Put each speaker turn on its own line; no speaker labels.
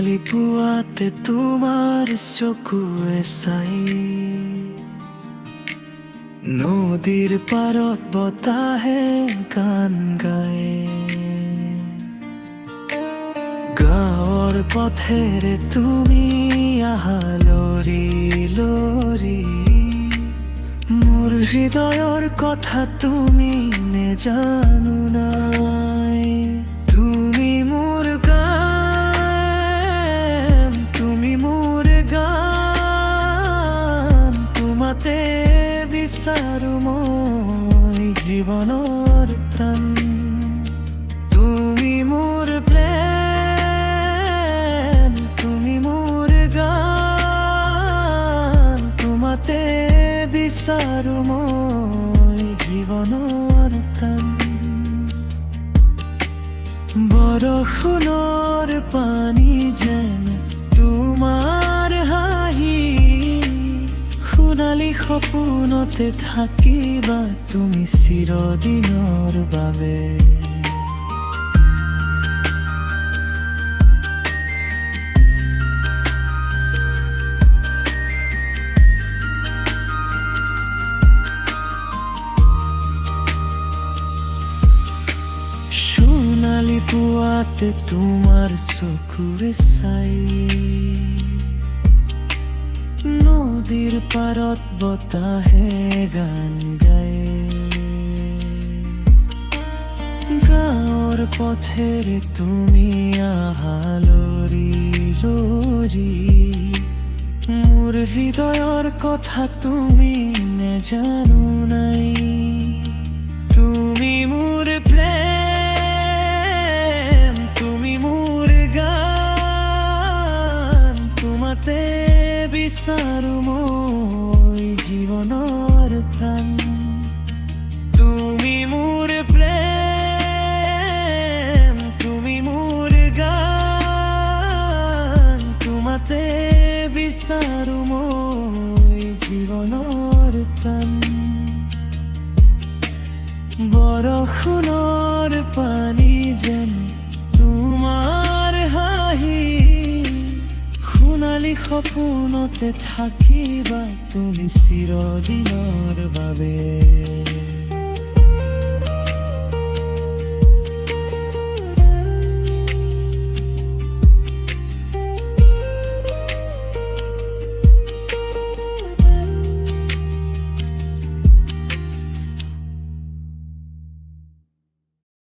সোণালী পুৱাতে তোমাৰ চকুৱে চাই, নদীৰ পাৰত বতাহে গান গায়, গাঁৱৰ পথেৰে তুমি আহা লৰি লৰি, মোৰ হৃদয়ৰ কথা তুমি নেজানো নাই। তুমি মোৰ গান, তুমি মোৰ গান, তোমাতে বিচাৰো মই জীৱনৰ প্ৰাণ। তুমি মোৰ প্ৰেম, তুমি মোৰ গান, তোমাতে বিচাৰো মই জীৱনৰ প্ৰাণ। বৰষুণৰ পানী যেন তোমাৰ হাঁহি, সোণালী সপোনতে থাকিবা তুমি চিৰদিনৰ বাবে। সোণালী পুৱাতে তোমাৰ চকুৱে চাই, নদীৰ পাৰত বতাহে গান গায়, গাঁৱৰ পথেৰে তুমি আহা লৰি লৰি, মোৰ হৃদয়ৰ কথা তুমি নেজানো নাই। তুমি মোৰ প্ৰেম, তুমি মোৰ গান, তোমাতে বিচাৰো মই জীৱনৰ প্ৰাণ। তুমি মোৰ প্ৰেম, তুমি মোৰ গান, তোমাতে বিচাৰো মই জীৱনৰ প্ৰাণ। বৰষুণৰ পানী যেন তোমাৰ হাঁহি, সোণালী সপোনতে থাকিবা তুমি চিৰদিনৰ বাবে।